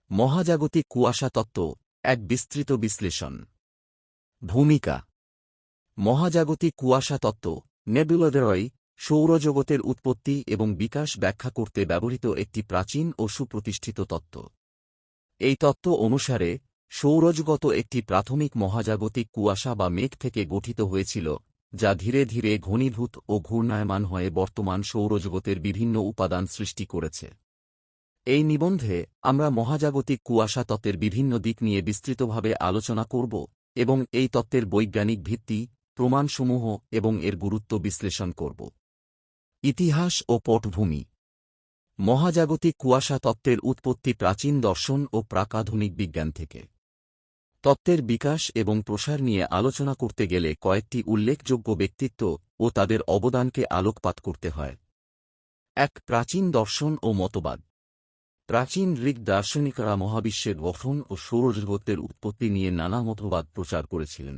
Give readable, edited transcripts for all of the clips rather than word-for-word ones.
মহাজাগতিক কুয়াশা তত্ত্ব এক বিস্তৃত বিশ্লেষণ। ভূমিকা। মহাজাগতিক কুয়াশা তত্ত্ব নেবুলাদেরয় সৌরজগতের উৎপত্তি এবং বিকাশ ব্যাখ্যা করতে ব্যবহৃত একটি প্রাচীন ও সুপ্রতিষ্ঠিত তত্ত্ব। এই তত্ত্ব অনুসারে সৌরজগৎ একটি প্রাথমিক মহাজাগতিক কুয়াশা বা মেঘ থেকে গঠিত হয়েছিল, যা ধীরে ধীরে ঘনীভূত ও ঘূর্ণায়মান হয়ে বর্তমান সৌরজগতের বিভিন্ন উপাদান সৃষ্টি করেছে। এই নিবন্ধে আমরা মহাজাগতিক কুয়াশা তত্ত্বের বিভিন্ন দিক নিয়ে বিস্তৃতভাবে আলোচনা করব এবং এই তত্ত্বের বৈজ্ঞানিক ভিত্তি, প্রমাণসমূহ এবং এর গুরুত্ব বিশ্লেষণ করব। ইতিহাস ও পটভূমি। মহাজাগতিক কুয়াশা তত্ত্বের উৎপত্তি প্রাচীন দর্শন ও প্রাকাধুনিক বিজ্ঞান থেকে। তত্ত্বের বিকাশ এবং প্রসার নিয়ে আলোচনা করতে গেলে কয়েকটি উল্লেখযোগ্য ব্যক্তিত্ব ও তাদের অবদানকে আলোকপাত করতে হয়। ১. প্রাচীন দর্শন ও মতবাদ। প্রাচীন গ্রিক দার্শনিকরা মহাবিশ্বের গঠন ও সৌরজগতের উৎপত্তি নিয়ে নানা মতবাদ প্রচার করেছিলেন।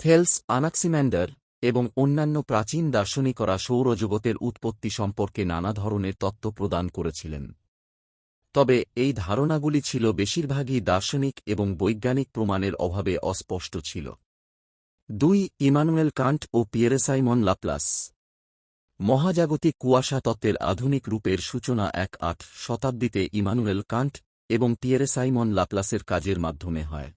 থেলস, আনাক্সিম্যান্ডার এবং অন্যান্য প্রাচীন দার্শনিকরা সৌরজগতের উৎপত্তি সম্পর্কে নানা ধরনের তত্ত্ব প্রদান করেছিলেন। তবে এই ধারণাগুলি ছিল বেশিরভাগই দার্শনিক এবং বৈজ্ঞানিক প্রমাণের অভাবে অস্পষ্ট ছিল। ২. ইমানুয়েল কান্ট ও পিয়েরে সাইমন লাপ্লাস। মহাজাগতিক কুয়াশা তত্ত্বের আধুনিক রূপের সূচনা ১ শতাব্দীতে ইমানুয়েল কান্ট এবং পিয়েরে সাইমন লাপ্লাসের কাজের মাধ্যমে হয়।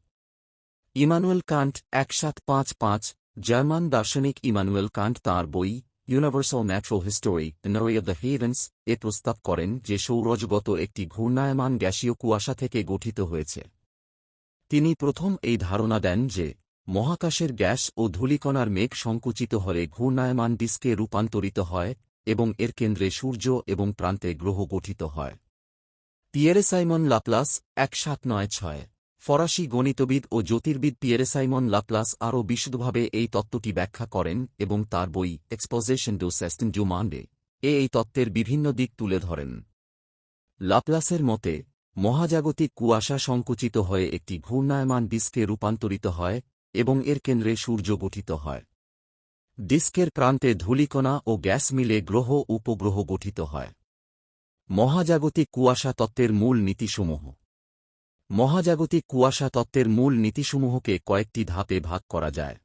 ইমানুয়েল কান্ট ১৭৫৫ জার্মান দার্শনিক ইমানুয়েল কান্ট তাঁর বই universal natural history theory of the heavens এ প্রস্তাব করেন যে সৌরজগৎ একটি ঘূর্ণায়মান গ্যাসীয় কুয়াশা থেকে গঠিত হয়েছে। তিনি প্রথম এই ধারণা দেন যে মহাকাশের গ্যাস ও ধূলিকণার মেঘ সংকুচিত হলে ঘূর্ণায়মান ডিস্কে রূপান্তরিত হয় এবং এর কেন্দ্রে সূর্য এবং প্রান্তে গ্রহ গঠিত হয়। পিয়েরে সাইমন লাপ্লাস ১৭৯৬ ফরাসি গণিতবিদ ও জ্যোতির্বিদ পিয়েরে সাইমন লাপ্লাস আরও বিশদভাবে এই তত্ত্বটি ব্যাখ্যা করেন এবং তাঁর বই exposition do system do Monday এই তত্ত্বের বিভিন্ন দিক তুলে ধরেন। লাপ্লাসের মতে মহাজাগতিক কুয়াশা সংকুচিত হয়ে একটি ঘূর্ণায়মান ডিস্কে রূপান্তরিত হয় এবং এর কেন্দ্রে সূর্য গঠিত হয়। ডিস্কের প্রান্তে ধূলিকণা ও গ্যাস মিলে গ্রহ উপগ্রহ গঠিত হয়। মহাজাগতিক কুয়াশা তত্ত্বের মূল নীতিসমূহ। মহাজাগতিক কুয়াশা তত্ত্বের মূল নীতিসমূহকে কয়েকটি ধাপে ভাগ করা যায়।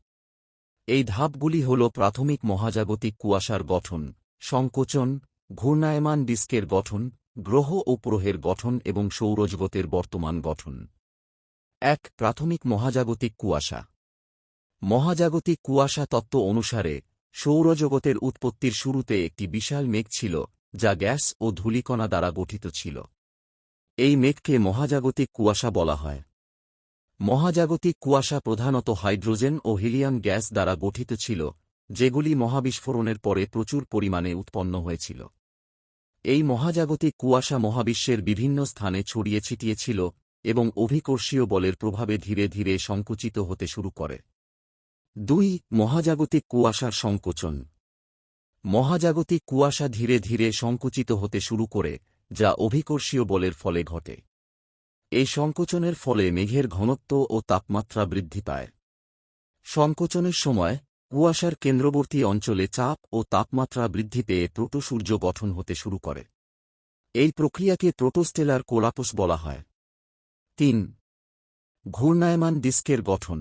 এই ধাপগুলি হল প্রাথমিক মহাজাগতিক কুয়াশার গঠন, সংকোচন, ঘূর্ণায়মান ডিস্কের গঠন, গ্রহ উপগ্রহের গঠন এবং সৌরজগতের বর্তমান গঠন। ১. প্রাথমিক মহাজাগতিক কুয়াশা। মহাজাগতিক কুয়াশা তত্ত্ব অনুসারে সৌরজগতের উৎপত্তির শুরুতে একটি বিশাল মেঘ ছিল, যা গ্যাস ও ধূলিকণা দ্বারা গঠিত ছিল। এই মেঘকে মহাজাগতিক কুয়াশা বলা হয়। মহাজাগতিক কুয়াশা প্রধানত হাইড্রোজেন ও হিলিয়াম গ্যাস দ্বারা গঠিত ছিল, যেগুলি মহাবিস্ফোরণের পরে প্রচুর পরিমাণে উৎপন্ন হয়েছিল। এই মহাজাগতিক কুয়াশা মহাবিশ্বের বিভিন্ন স্থানে ছড়িয়ে ছিটিয়ে ছিল এবং অভিকর্ষীয় বলের প্রভাবে ধীরে ধীরে সংকুচিত হতে শুরু করে। ২. মহাজাগতিক কুয়াশার সংকোচন। মহাজাগতিক কুয়াশা ধীরে ধীরে সংকুচিত হতে শুরু করে, যা অভিকর্ষীয় বলের ফলে ঘটে। এই সংকোচনের ফলে মেঘের ঘনত্ব ও তাপমাত্রা বৃদ্ধি পায়। সংকোচনের সময় কুয়াশার কেন্দ্রবর্তী অঞ্চলে চাপ ও তাপমাত্রা বৃদ্ধি পেয়ে প্রোটোসূর্য গঠন হতে শুরু করে। এই প্রক্রিয়াকে প্রোটোস্টেলার কোলাপস বলা হয়। ৩. ঘূর্ণায়মান ডিস্কের গঠন।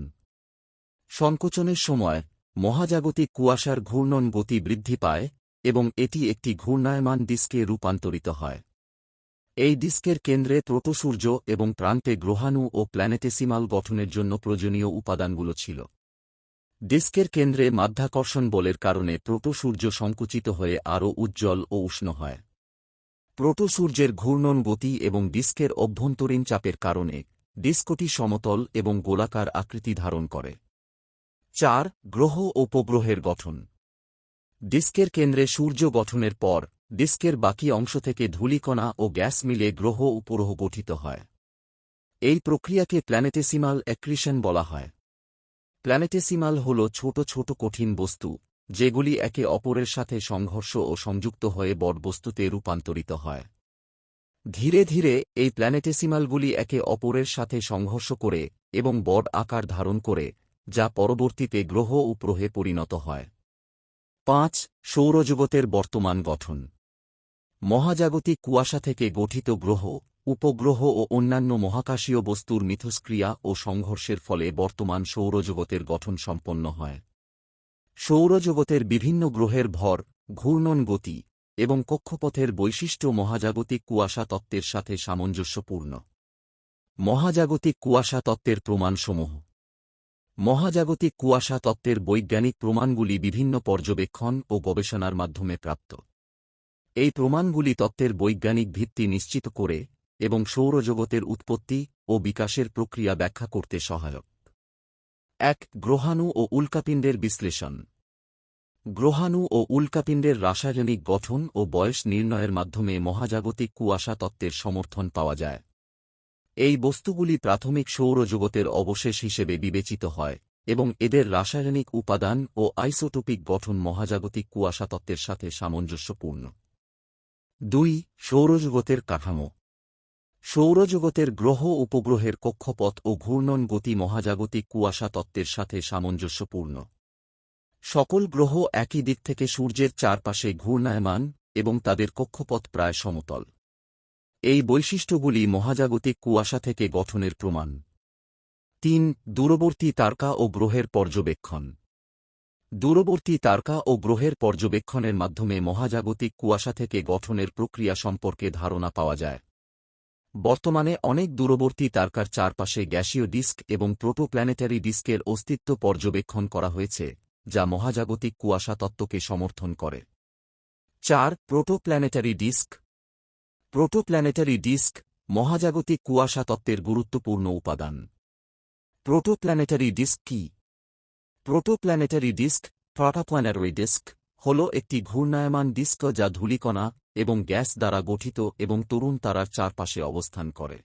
সংকোচনের সময় মহাজাগতিক কুয়াশার ঘূর্ণন গতি বৃদ্ধি পায় এবং এটি একটি ঘূর্ণায়মান ডিস্কে রূপান্তরিত হয়। এই ডিস্কের কেন্দ্রে প্রোটোসূর্য এবং প্রান্তে গ্রহাণু ও প্ল্যানেটেসিমাল গঠনের জন্য প্রয়োজনীয় উপাদানগুলো ছিল। ডিস্কের কেন্দ্রে মাধ্যাকর্ষণ বলের কারণে প্রোটোসূর্য সংকুচিত হয়ে আরও উজ্জ্বল ও উষ্ণ হয়। প্রোটোসূর্যের ঘূর্ণন গতি এবং ডিস্কের অভ্যন্তরীণ চাপের কারণে ডিস্কটি সমতল এবং গোলাকার আকৃতি ধারণ করে। ৪. গ্রহ ও উপগ্রহের গঠন। ডিস্কের কেন্দ্রে সূর্য গঠনের পর ডিস্কের বাকি অংশ থেকে ধূলিকণা ও গ্যাস মিলে গ্রহ উপগ্রহ গঠিত হয়। এই প্রক্রিয়াকে প্ল্যানেটেসিমাল অ্যাক্রিশন বলা হয়। প্ল্যানেটেসিমাল হল ছোট ছোট কঠিন বস্তু, যেগুলি একে অপরের সাথে সংঘর্ষ ও সংযুক্ত হয়ে বড় বস্তুতে রূপান্তরিত হয়। ধীরে ধীরে এই প্ল্যানেটেসিমালগুলি একে অপরের সাথে সংঘর্ষ করে এবং বড় আকার ধারণ করে, যা পরবর্তীতে গ্রহ উপগ্রহে পরিণত হয়। ৫. সৌরজগতের বর্তমান গঠন। মহাজাগতিক কুয়াশা থেকে গঠিত গ্রহ উপগ্রহ ও অন্যান্য মহাকাশীয় বস্তুর মিথস্ক্রিয়া ও সংঘর্ষের ফলে বর্তমান সৌরজগতের গঠন সম্পন্ন হয়। সৌরজগতের বিভিন্ন গ্রহের ভর, ঘূর্ণন গতি এবং কক্ষপথের বৈশিষ্ট্য মহাজাগতিক কুয়াশা তত্ত্বের সাথে সামঞ্জস্যপূর্ণ। মহাজাগতিক কুয়াশা তত্ত্বের প্রমাণসমূহ। মহাজাগতিক কুয়াশা তত্ত্বের বৈজ্ঞানিক প্রমাণগুলি বিভিন্ন পর্যবেক্ষণ ও গবেষণার মাধ্যমে প্রাপ্ত। এই প্রমাণগুলি তত্ত্বের বৈজ্ঞানিক ভিত্তি নিশ্চিত করে এবং সৌরজগতের উৎপত্তি ও বিকাশের প্রক্রিয়া ব্যাখ্যা করতে সহায়ক। ১. গ্রহাণু ও উল্কাপিণ্ডের বিশ্লেষণ। গ্রহাণু ও উল্কাপিণ্ডের রাসায়নিক গঠন ও বয়স নির্ণয়ের মাধ্যমে মহাজাগতিক কুয়াশা তত্ত্বের সমর্থন পাওয়া যায়। এই বস্তুগুলি প্রাথমিক সৌরজগতের অবশেষ হিসেবে বিবেচিত হয় এবং এদের রাসায়নিক উপাদান ও আইসোটোপিক গঠন মহাজাগতিক কুয়াশা তত্ত্বের সাথে সামঞ্জস্যপূর্ণ। ২. সৌরজগতের কাঠামো। সৌরজগতের গ্রহ উপগ্রহের কক্ষপথ ও ঘূর্ণন গতি মহাজাগতিক কুয়াশা তত্ত্বের সাথে সামঞ্জস্যপূর্ণ। সকল গ্রহ একই দিক থেকে সূর্যের চারপাশে ঘূর্ণায়মান এবং তাদের কক্ষপথ প্রায় সমতল। এই বৈশিষ্ট্যগুলি মহাজাগতিক কুয়াশা থেকে গঠনের প্রমাণ। ৩. দূরবর্তী তারকা ও গ্রহের পর্যবেক্ষণ। দূরবর্তী তারকা ও গ্রহের পর্যবেক্ষণের মাধ্যমে মহাজাগতিক কুয়াশা থেকে গঠনের প্রক্রিয়া সম্পর্কে ধারণা পাওয়া যায়। বর্তমানে অনেক দূরবর্তী তারকার চারপাশে গ্যাসীয় ডিস্ক এবং প্রোটোপ্ল্যানেটারি ডিস্কের অস্তিত্ব পর্যবেক্ষণ করা হয়েছে, যা মহাজাগতিক কুয়াশা তত্ত্বকে সমর্থন করে। ৪. Protoplanetary disc. প্রোটোপ্ল্যানেটারি ডিস্ক মহাজাগতিক কুয়াশা তত্ত্বের গুরুত্বপূর্ণ উপাদান। প্রোটোপ্ল্যানেটারি ডিস্ক কি? প্রোটোপ্ল্যানেটারি ডিস্ক, প্রোটোপ্ল্যানেটারি ডিস্ক, হল একটি ঘূর্ণায়মান ডিস্ক যা ধূলিকণা এবং গ্যাস দ্বারা গঠিত এবং তরুণ তারার চারপাশে অবস্থান করে।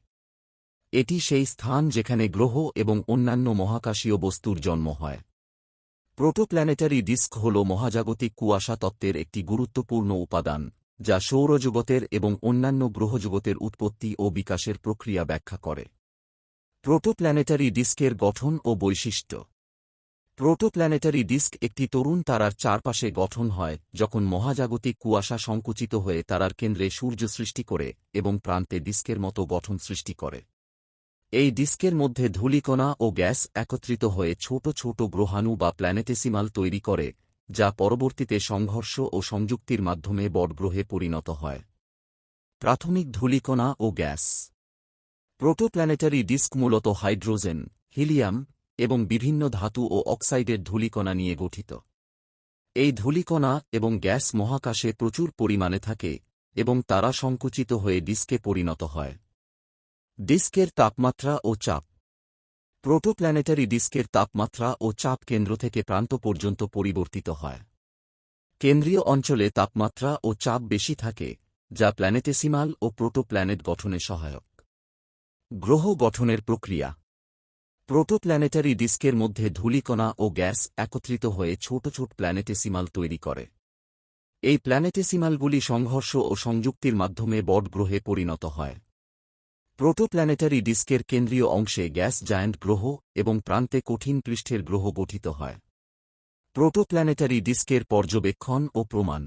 এটি সেই স্থান যেখানে গ্রহ এবং অন্যান্য মহাকাশীয় বস্তুর জন্ম হয়। প্রোটোপ্ল্যানেটারি ডিস্ক হল মহাজাগতিক কুয়াশা তত্ত্বের একটি গুরুত্বপূর্ণ উপাদান, যা সৌরজগতের এবং অন্যান্য গ্রহজগতের উৎপত্তি ও বিকাশের প্রক্রিয়া ব্যাখ্যা করে। প্রোটোপ্ল্যানেটারি ডিস্কের গঠন ও বৈশিষ্ট্য। প্রোটোপ্ল্যানেটারি ডিস্ক একটি তরুণ তারার চারপাশে গঠন হয় যখন মহাজাগতিক কুয়াশা সংকুচিত হয়ে তারার কেন্দ্রে সূর্য সৃষ্টি করে এবং প্রান্তে ডিস্কের মতো গঠন সৃষ্টি করে। এই ডিস্কের মধ্যে ধূলিকণা ও গ্যাস একত্রিত হয়ে ছোট ছোট গ্রহাণু বা প্ল্যানেটেসিমাল তৈরি করে, যা পরবর্তীতে সংঘর্ষ ও সংযুক্তির মাধ্যমে বড় গ্রহে পরিণত হয়। প্রাথমিক ধূলিকণা ও গ্যাস। প্রোটোপ্ল্যানেটারি ডিস্ক মূলত হাইড্রোজেন, হিলিয়াম এবং বিভিন্ন ধাতু ও অক্সাইডের ধূলিকণা নিয়ে গঠিত। এই ধূলিকণা এবং গ্যাস মহাকাশে প্রচুর পরিমাণে থাকে এবং তারা সংকুচিত হয়ে ডিস্কে পরিণত হয়। ডিস্কের তাপমাত্রা ও চাপ। প্রোটোপ্ল্যানেটারি ডিস্কের তাপমাত্রা ও চাপ কেন্দ্র থেকে প্রান্ত পর্যন্ত পরিবর্তিত হয়। কেন্দ্রীয় অঞ্চলে তাপমাত্রা ও চাপ বেশি থাকে, যা প্ল্যানেটেসিমাল ও প্রোটোপ্ল্যানেট গঠনে সহায়ক। গ্রহ গঠনের প্রক্রিয়া। প্রোটোপ্ল্যানেটারি ডিস্কের মধ্যে ধূলিকণা ও গ্যাস একত্রিত হয়ে ছোট ছোট প্ল্যানেটেসিমাল তৈরি করে। এই প্ল্যানেটেসিমালগুলি সংঘর্ষ ও সংযুক্তির মাধ্যমে বড় গ্রহে পরিণত হয়। প্রোটোপ্ল্যানেটারি ডিস্কের কেন্দ্রীয় অংশে গ্যাস জায়ান্ট গ্রহ এবং প্রান্তে কঠিন পৃষ্ঠের গ্রহ গঠিত হয়। প্রোটোপ্ল্যানেটারি ডিস্কের পর্যবেক্ষণ ও প্রমাণ।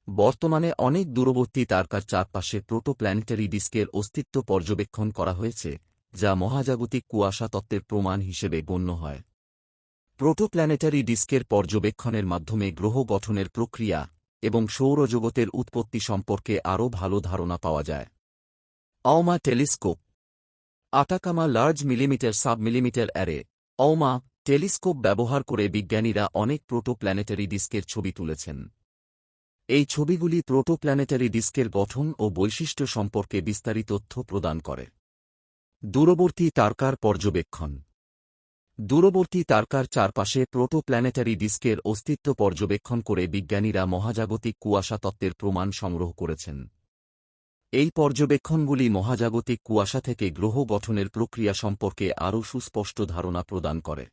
বর্তমানে অনেক দূরবর্তী তারকার চারপাশে প্রোটোপ্ল্যানেটারি ডিস্কের অস্তিত্ব পর্যবেক্ষণ করা হয়েছে, যা মহাজাগতিক কুয়াশা তত্ত্বের প্রমাণ হিসেবে গণ্য হয়। প্রোটোপ্ল্যানেটারি ডিস্কের পর্যবেক্ষণের মাধ্যমে গ্রহ গঠনের প্রক্রিয়া এবং সৌরজগতের উৎপত্তি সম্পর্কে আরও ভালো ধারণা পাওয়া যায়। ALMA telescope. Atacama large millimeter sub millimeter array ALMA telescope ব্যবহার করে বিজ্ঞানীরা অনেক প্রোটোপ্ল্যানেটারি ডিস্কের ছবি তুলেছেন। এই ছবিগুলি প্রোটোপ্ল্যানেটারি ডিস্কের গঠন ও বৈশিষ্ট্য সম্পর্কে বিস্তারিত তথ্য প্রদান করে। দূরবর্তী তারকার পর্যবেক্ষণ। দূরবর্তী তারকার চারপাশে প্রোটোপ্ল্যানেটারি ডিস্কের অস্তিত্ব পর্যবেক্ষণ করে বিজ্ঞানীরা মহাজাগতিক কুয়াশা তত্ত্বের প্রমাণ সংগ্রহ করেছেন। এই পর্যবেক্ষণগুলি মহাজাগতিক কুয়াশা থেকে গ্রহ গঠনের প্রক্রিয়া সম্পর্কে আরও সুস্পষ্ট ধারণা প্রদান করে।